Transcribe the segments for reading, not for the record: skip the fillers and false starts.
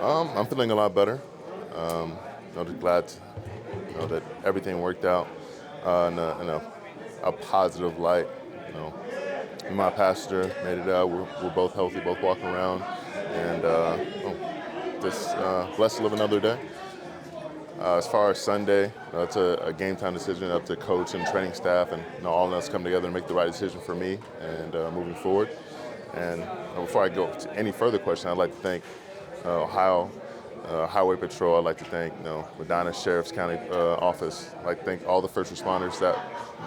I'm feeling a lot better. Just glad that everything worked out in a positive light. You know, me and my pastor made it out. We're both healthy, both walking around, and just blessed to live another day. As far as Sunday, it's a game time decision up to coach and training staff, and all of us come together and make the right decision for me and moving forward. And before I go to any further question, I'd like to thank Ohio Highway Patrol. I'd like to thank Medina Sheriff's County Office. I'd like to thank all the first responders that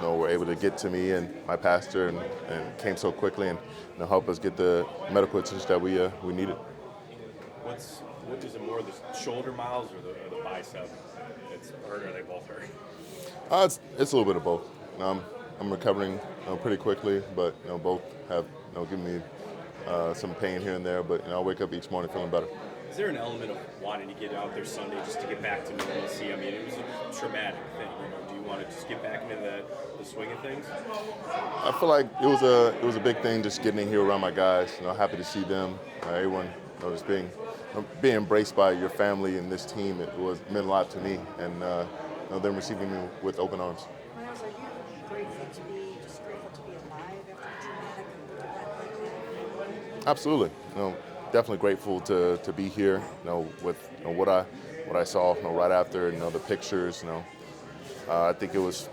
were able to get to me and my pastor and came so quickly and help us get the medical attention that we needed. What is it more, the shoulder, Myles, or the bicep? It's hurt, or they both hurt? It's a little bit of both. I'm recovering pretty quickly, but both have given me some pain here and there. But I wake up each morning feeling better. Is there an element of wanting to get out there Sunday just to get back to normalcy? I mean, it was a traumatic thing. Do you want to just get back into the swing of things? I feel like it was a big thing just getting in here around my guys. Happy to see them. Everyone just being embraced by your family and this team. It meant a lot to me, and them receiving me with open arms. Myles, are you grateful to be alive after a traumatic event like that? Absolutely. Definitely grateful to be here. With what I saw right after. The pictures. I think it was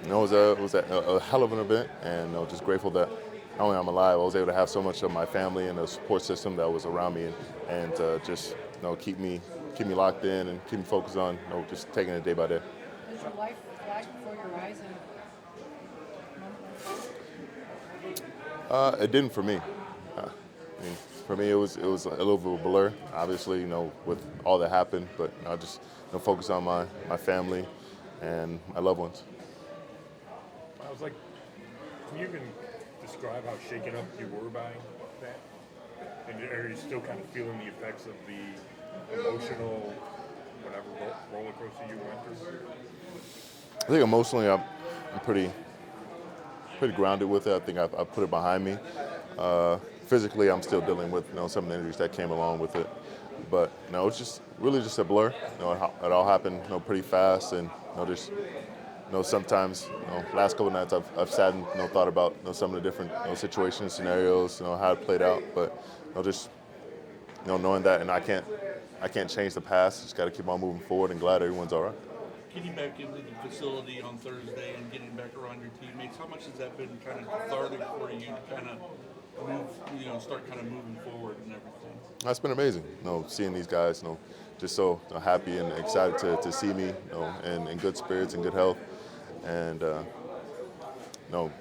a hell of an event, and just grateful that not only I'm alive, I was able to have so much of my family and the support system that was around me, and just keep me locked in and keep me focused on just taking it day by day. Does your life flash before your eyes It didn't for me. For me, it was a little bit of a blur. Obviously, with all that happened, but I just focus on my family and my loved ones. I was like, can you even describe how shaken up you were by that? And are you still kind of feeling the effects of the emotional, whatever roller coaster you went through? I think emotionally, I'm pretty grounded with it. I think I put it behind me. Physically, I'm still dealing with some of the injuries that came along with it. But it's just really just a blur. It all happened pretty fast, and just sometimes last couple of nights I've sat and thought about some of the different situations, scenarios, how it played out. But just knowing that, and I can't change the past. Just got to keep on moving forward, and glad everyone's all right. Getting back into the facility on Thursday and getting back around your teammates, how much has that been kind of cathartic for you to kind of move, start kind of moving forward and everything? It's been amazing, seeing these guys, just so happy and excited to see me, in good spirits and good health, and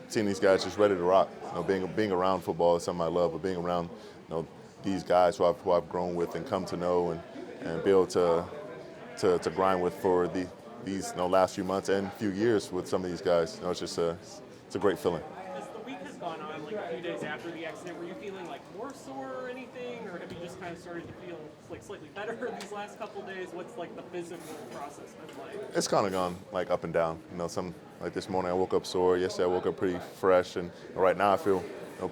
seeing these guys just ready to rock. Being around football is something I love, but being around, these guys who I've grown with and come to know and be able to grind with for these last few months and few years with some of these guys, it's just it's a great feeling. As the week has gone on, like a few days after the accident, were you feeling like more sore or anything, or have you just kind of started to feel like slightly better these last couple days? What's like the physical process been like? It's kind of gone like up and down. Some like this morning I woke up sore. Yesterday I woke up pretty fresh, and right now I feel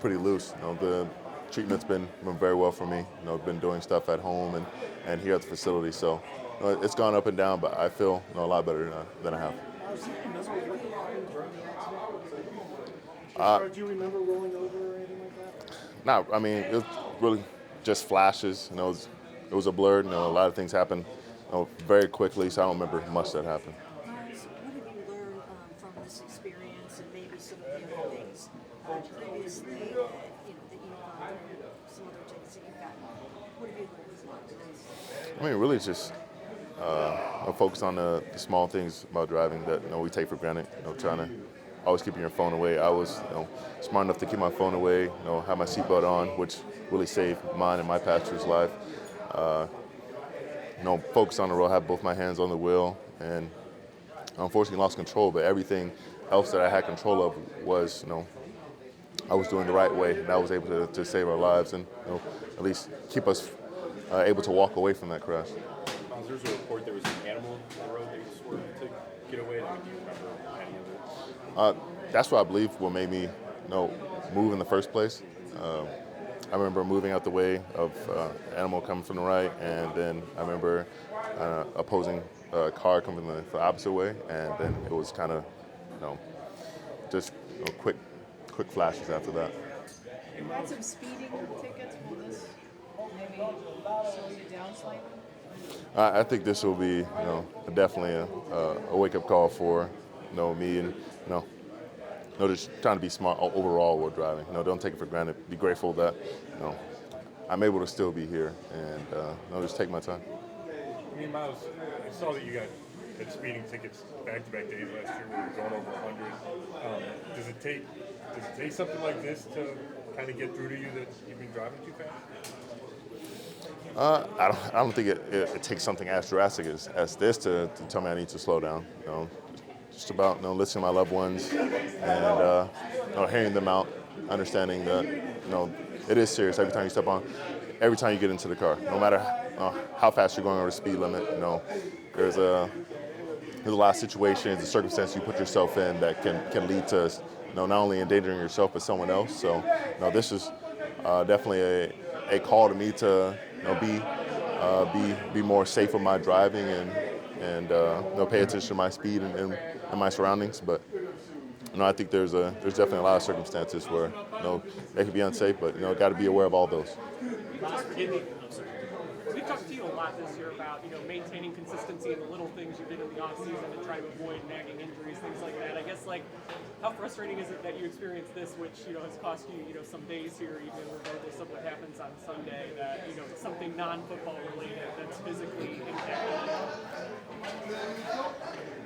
pretty loose. The treatment's been very well for me. I've been doing stuff at home and here at the facility, so it's gone up and down, but I feel a lot better than I have. Do you remember rolling over or anything like that? No, I mean, it was really just flashes. It was a blur. A lot of things happened very quickly, so I don't remember much that happened. Myles, what have you learned from this experience and maybe some of the other things previously that you've gone through, some other tickets that you've gotten? What have you learned from this? I mean, really just focus on the small things about driving that we take for granted. Trying to always keep your phone away. I was smart enough to keep my phone away. Have my seatbelt on, which really saved mine and my pastor's life. Focus on the road. Have both my hands on the wheel, and unfortunately lost control. But everything else that I had control of was I was doing the right way, and I was able to save our lives and at least keep us able to walk away from that crash. There's a report there was an animal on the road that you swerved to get away. Do you remember any of it? That's what I believe what made me move in the first place. I remember moving out the way of animal coming from the right, and then I remember opposing car coming from the opposite way, and then it was kind of, just quick flashes after that. You had some speeding tickets. Will this maybe slow you down slightly? I think this will be, definitely a wake-up call for, me and, just trying to be smart overall while driving. Don't take it for granted. Be grateful that, I'm able to still be here, and just take my time. I mean, Myles, I saw that you had speeding tickets back-to-back days last year where you were going over 100. Does it take something like this to kind of get through to you that you've been driving too fast? I don't think it takes something as drastic as this to tell me I need to slow down. Just about listening to my loved ones and hearing them out, understanding that it is serious every time you step on, every time you get into the car, no matter how fast you're going over the speed limit. There's a lot of situations, the circumstances you put yourself in that can lead to not only endangering yourself but someone else. So this is definitely a call to me to be more safe with my driving and pay attention to my speed and my surroundings. But I think there's definitely a lot of circumstances where they can be unsafe, but got to be aware of all those. We've talked to you a lot this year about maintaining consistency in the little things you did in the off season to try to avoid nagging injuries, things like that. I guess how frustrating is it that you experienced this, which has cost you some days here, even regardless of what happens on Sunday, that something non-football related that's physically impacting you?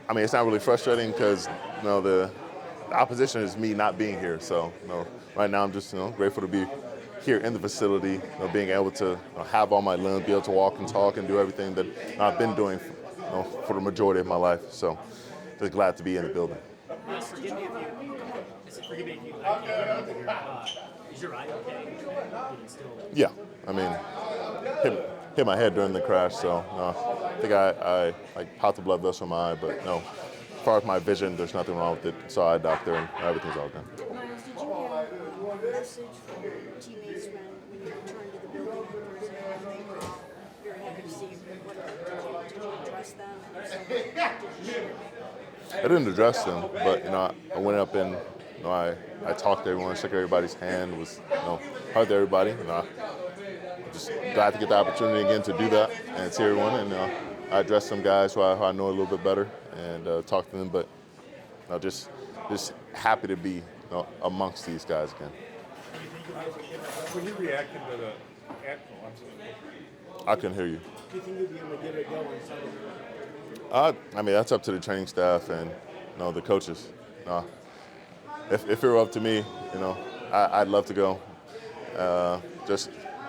I mean, it's not really frustrating because the opposition is me not being here. So right now I'm just grateful to be here in the facility, being able to have all my limbs, be able to walk and talk and do everything that I've been doing for the majority of my life. So just glad to be in the building. Forgive me if you I can't remember is your eye okay? Yeah, I mean, hit my head during the crash, so I think I popped the blood vessel in my eye, but as far as my vision, there's nothing wrong with it. Saw eye doctor and everything's all good. Myles, did you have a message from your teammates when you returned to the building for Thursday? They were very happy to see you. Did you address them? And if so, did you share? I didn't address them, but I went up and I talked to everyone, shook everybody's hand, was hugged everybody. Just glad to get the opportunity again to do that and see everyone. And I addressed some guys who I know a little bit better and talked to them, but just happy to be amongst these guys again. When you reacted to the I couldn't hear you. Do you think you'll be able to give it a go on Sunday? I mean, that's up to the training staff and the coaches. If it were up to me, I'd love to go.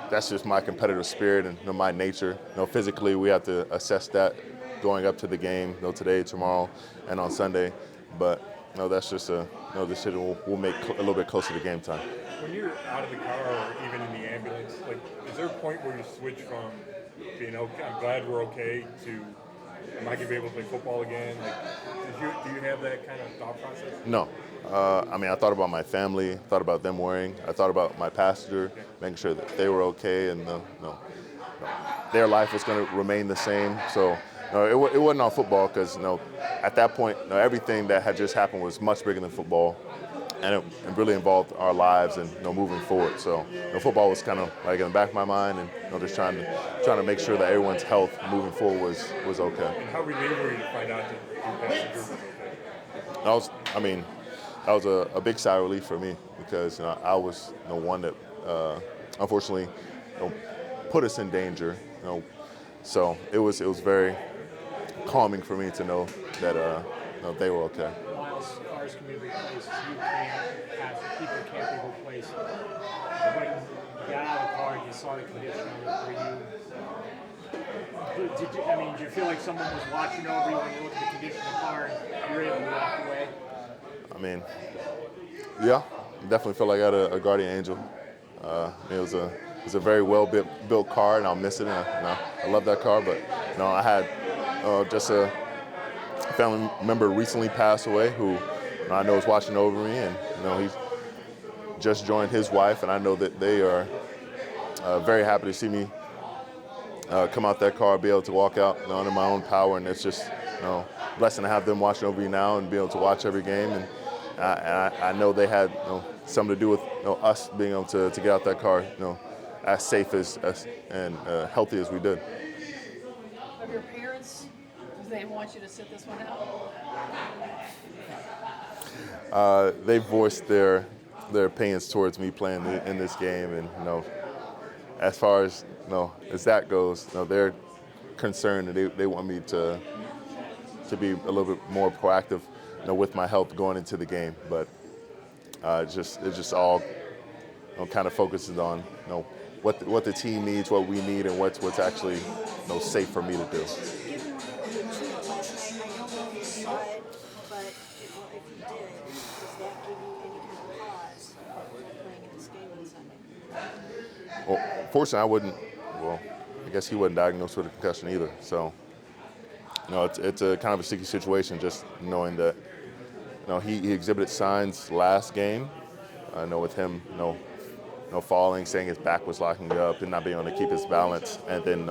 That's just my competitive spirit and my nature. Physically, we have to assess that going up to the game, today, tomorrow, and on Sunday. But that's just a decision we'll make a little bit closer to game time. When you're out of the car or even in the ambulance, is there a point where you switch from being okay, I'm glad we're okay, to am I going to be able to play football again? Do you have that kind of thought process? No. I mean, I thought about my family, thought about them worrying. I thought about my pastor, making sure that they were okay and their life was going to remain the same. So it wasn't on football because at that point, everything that had just happened was much bigger than football, and it really involved our lives and moving forward. So football was kind of in the back of my mind, and just trying to make sure that everyone's health moving forward was okay. And how relieved were you to find out that your passenger was okay? That was a big sigh of relief for me because I was the one that unfortunately put us in danger. So it was very calming for me to know that they were okay. Myles, cars can be replaced. You can't. People can't be replaced. When you got out of the car and you saw the condition of it, did you feel like someone was watching over you when you looked at the condition of the car and you were able to walk away? I mean, yeah, definitely felt like I had a guardian angel. It was a very well built car, and I'll miss it. And I love that car, but I had just a family member recently passed away who I know is watching over me, and he's just joined his wife, and I know that they are very happy to see me come out that car, be able to walk out under my own power, and it's just blessing to have them watching over me now and be able to watch every game. And I know they had something to do with us being able to get out that car as safe as and healthy as we did. Of your parents, do they want you to sit this one out? They voiced their opinions towards me playing in this game, and as far as as that goes, they're concerned and they want me to be a little bit more proactive, with my health going into the game. But it just all kind of focuses on what the team needs, what we need, and what's actually safe for me to do. Given the treatment last night, I don't know if you saw it, but if you did, does that give you any kind of pause for playing in this game on Sunday? Well, fortunately, I wouldn't. Well, I guess he wasn't diagnosed with a concussion either. So, it's a kind of a sticky situation, just knowing that, he exhibited signs last game. I know with him, falling, saying his back was locking up and not being able to keep his balance, and then,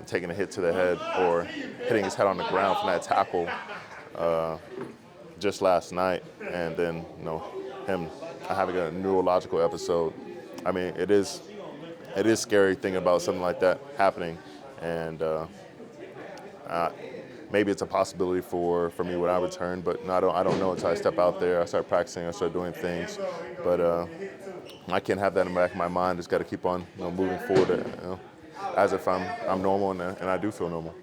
taking a hit to the head or hitting his head on the ground from that tackle just last night, and then, him having a neurological episode. I mean, it is scary thinking about something like that happening, and maybe it's a possibility for me when I return, but I don't know until I step out there, I start practicing, I start doing things. But I can't have that in the back of my mind. Just got to keep on moving forward, as if I'm normal, and I do feel normal.